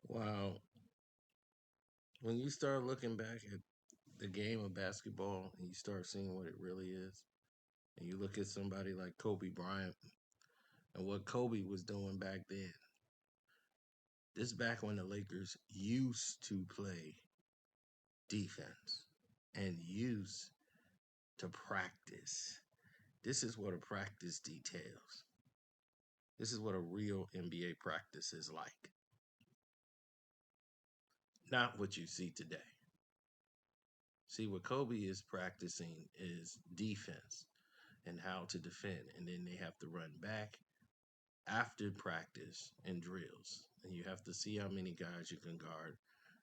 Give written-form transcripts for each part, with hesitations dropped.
Wow. When you start looking back at the game of basketball and you start seeing what it really is, and you look at somebody like Kobe Bryant and what Kobe was doing back then, this back when the Lakers used to play defense and used to practice. This is what a practice details. This is what a real NBA practice is like, not what you see today. See, what Kobe is practicing is defense and how to defend. And then they have to run back after practice and drills. And you have to see how many guys you can guard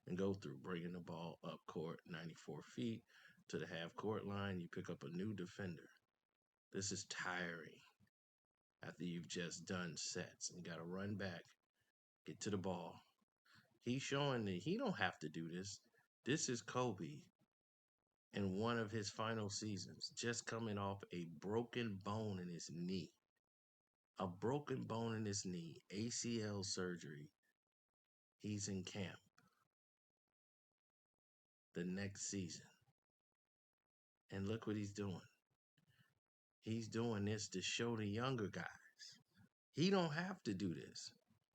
and go through, bringing the ball up court 94 feet to the half court line. You pick up a new defender. This is tiring after you've just done sets and you got to run back, get to the ball. He's showing that he don't have to do this. This is Kobe in one of his final seasons, just coming off a broken bone in his knee. A broken bone in his knee, ACL surgery. He's in camp the next season. And look what he's doing. He's doing this to show the younger guys. He don't have to do this.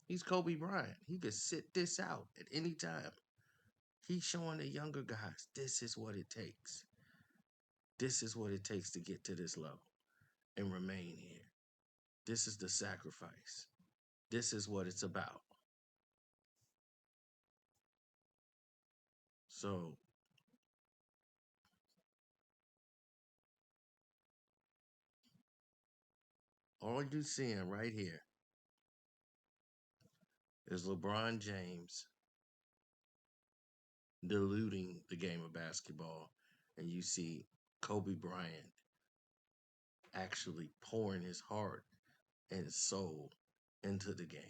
He's Kobe Bryant. He could sit this out at any time. He's showing the younger guys this is what it takes. This is what it takes to get to this level and remain here. This is the sacrifice. This is what it's about. So all you're seeing right here is LeBron James diluting the game of basketball, and you see Kobe Bryant actually pouring his heart and soul into the game.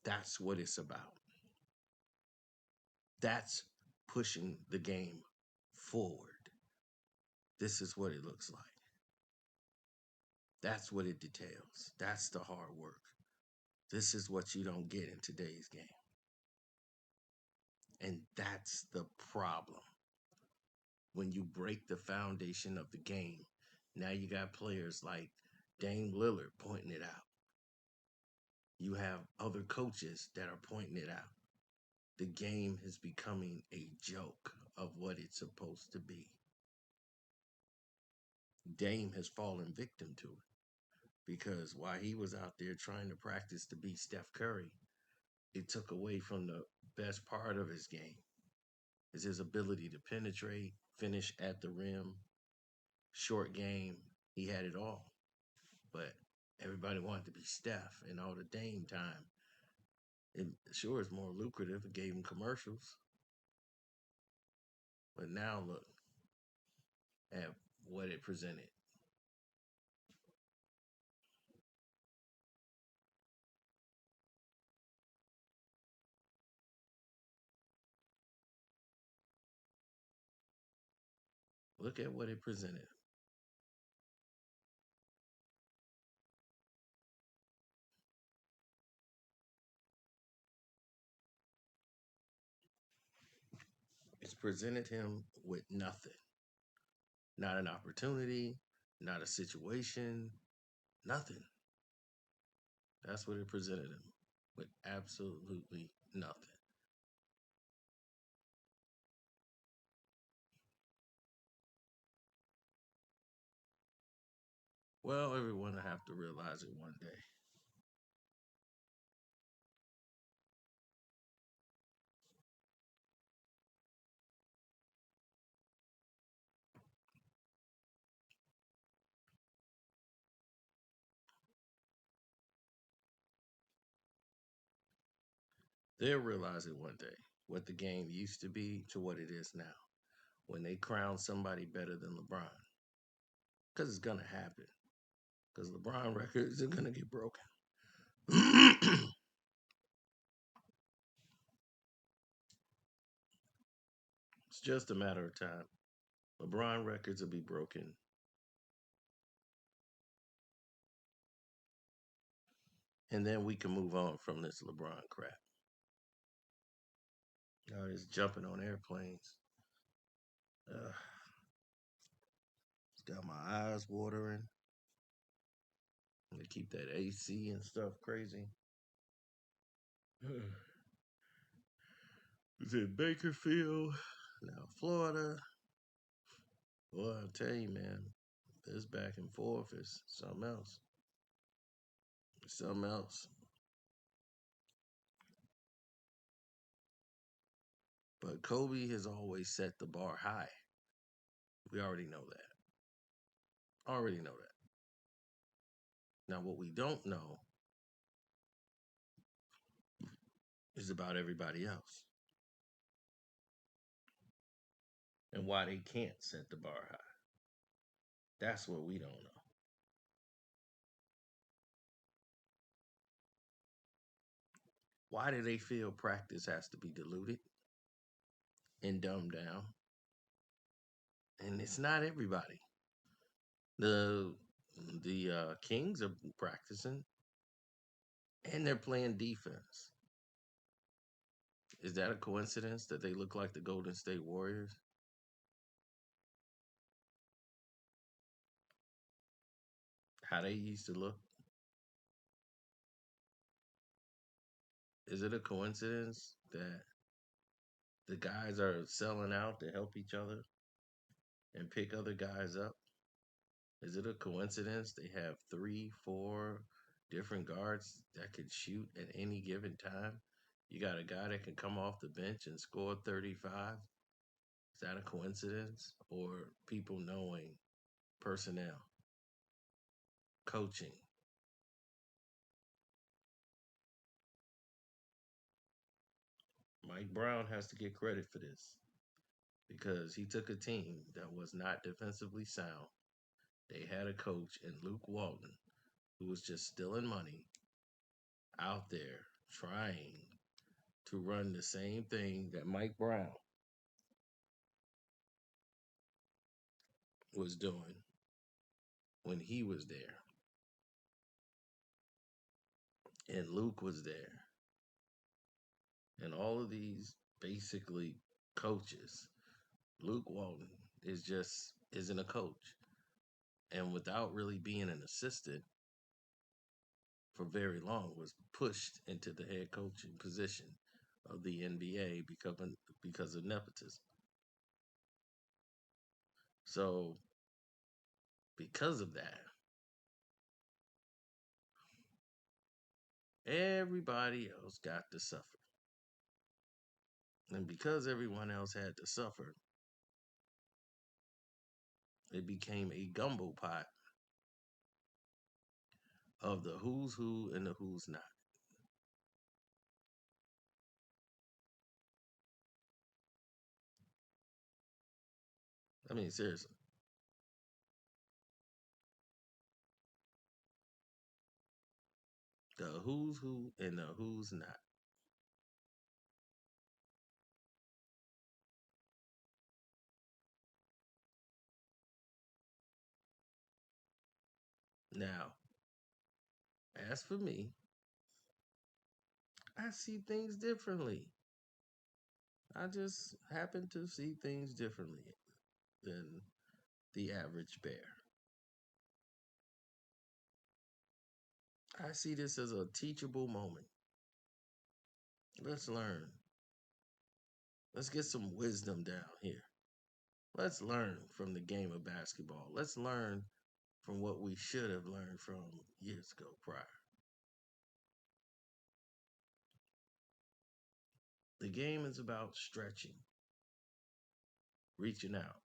That's what it's about. That's pushing the game forward. This is what it looks like. That's what it details. That's the hard work. This is what you don't get in today's game. And that's the problem. When you break the foundation of the game, now you got players like Dame Lillard pointing it out. You have other coaches that are pointing it out. The game is becoming a joke of what it's supposed to be. Dame has fallen victim to it because while he was out there trying to practice to be Steph Curry, it took away from the best part of his game is his ability to penetrate, finish at the rim, short game. He had it all. But everybody wanted to be Steph and all the Dame time. It sure is more lucrative. It gave him commercials. But now look at what it presented. Look at what it presented. It's presented him with nothing. Not an opportunity, not a situation, nothing. That's what it presented him with absolutely nothing. Well, everyone will have to realize it one day. They'll realize it one day what the game used to be to what it is now when they crown somebody better than LeBron. Because it's going to happen. Because LeBron records are going to get broken. It's just a matter of time. LeBron records will be broken. And then we can move on from this LeBron crap. Just jumping on airplanes. Uh, it's got my eyes watering. They keep that AC and stuff crazy. It's in Bakerfield, now Florida. Boy, I'll tell you, man, this back and forth is something else. Something else. But Kobe has always set the bar high. We already know that. Already know that. Now, what we don't know is about everybody else and why they can't set the bar high. That's what we don't know. Why do they feel practice has to be diluted and dumbed down? And it's not everybody. The the Kings are practicing and they're playing defense. Is that a coincidence that they look like the Golden State Warriors? How they used to look? Is it a coincidence that the guys are selling out to help each other and pick other guys up? Is it a coincidence they have three, four different guards that could shoot at any given time? You got a guy that can come off the bench and score 35. Is that a coincidence? Or people knowing personnel, coaching? Mike Brown has to get credit for this because he took a team that was not defensively sound. They had a coach in Luke Walton who was just stealing money out there trying to run the same thing that Mike Brown was doing when he was there and Luke was there. And all of these basically coaches, Luke Walton isn't a coach. And without really being an assistant for very long, was pushed into the head coaching position of the NBA because of nepotism. So because of that, everybody else got to suffer. And because everyone else had to suffer, it became a gumbo pot of the who's who and the who's not. I mean, seriously. The who's who and the who's not. Now, as for me, I see things differently. I just happen to see things differently than the average bear. I see this as a teachable moment. Let's learn. Let's get some wisdom down here. Let's learn from the game of basketball. Let's learn from what we should have learned from years ago prior. The game is about stretching, reaching out,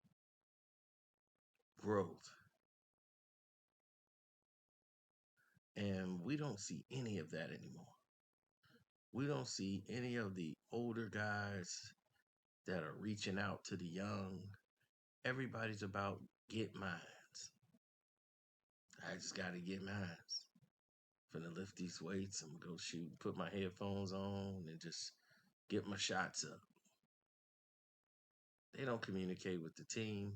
growth. And we don't see any of that anymore. We don't see any of the older guys that are reaching out to the young. Everybody's about get mines. I just got to get mines. Finna lift these weights. I'm gonna go shoot, put my headphones on, and just get my shots up. They don't communicate with the team.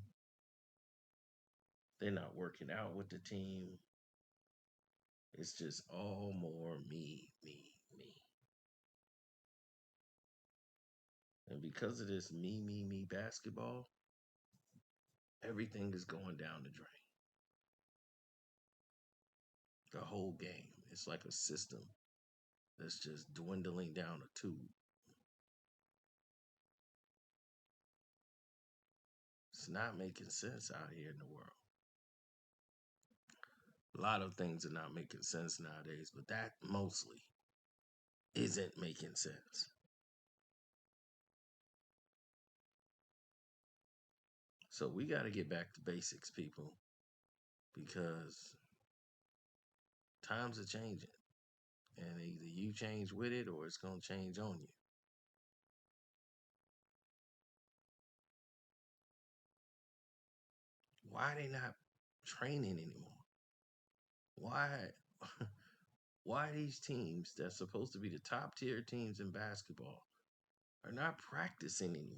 They're not working out with the team. It's just all more me, me, me. And because of this me basketball, everything is going down the drain. The whole game. It's like a system that's just dwindling down a tube. It's not making sense out here in the world. A lot of things are not making sense nowadays, but that mostly isn't making sense. So we got to get back to basics, people, because times are changing. And either you change with it or it's going to change on you. Why are they not training anymore? Why why these teams that's supposed to be the top tier teams in basketball are not practicing anymore?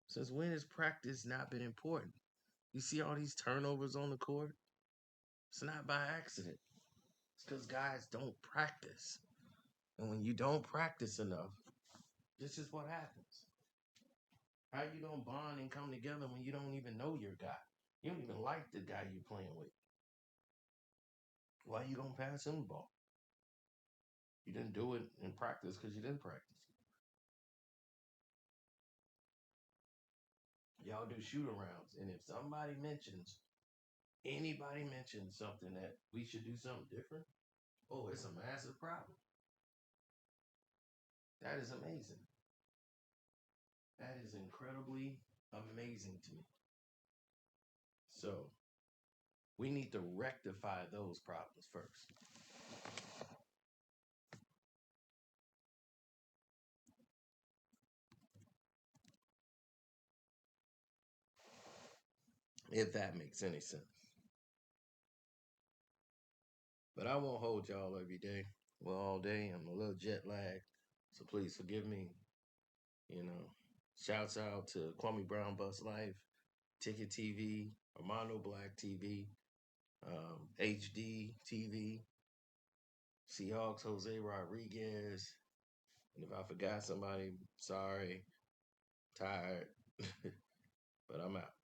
Since when has practice not been important? You see all these turnovers on the court? It's not by accident. It's because guys don't practice. And when you don't practice enough, this is what happens. How you gonna bond and come together when you don't even know your guy? You don't even like the guy you're playing with. Why you gonna pass him the ball? You didn't do it in practice because you didn't practice. Y'all do shoot arounds, and if anybody mentions something that we should do something different, oh, it's a massive problem. That is amazing. That is incredibly amazing to me. So we need to rectify those problems first. If that makes any sense. But I won't hold y'all every day. Well, all day. I'm a little jet lagged. So please forgive me. You know, shouts out to Kwame Brown Bus Life, Ticket TV, Armando Black TV, HD TV, Seahawks Jose Rodriguez. And if I forgot somebody, sorry, tired. But I'm out.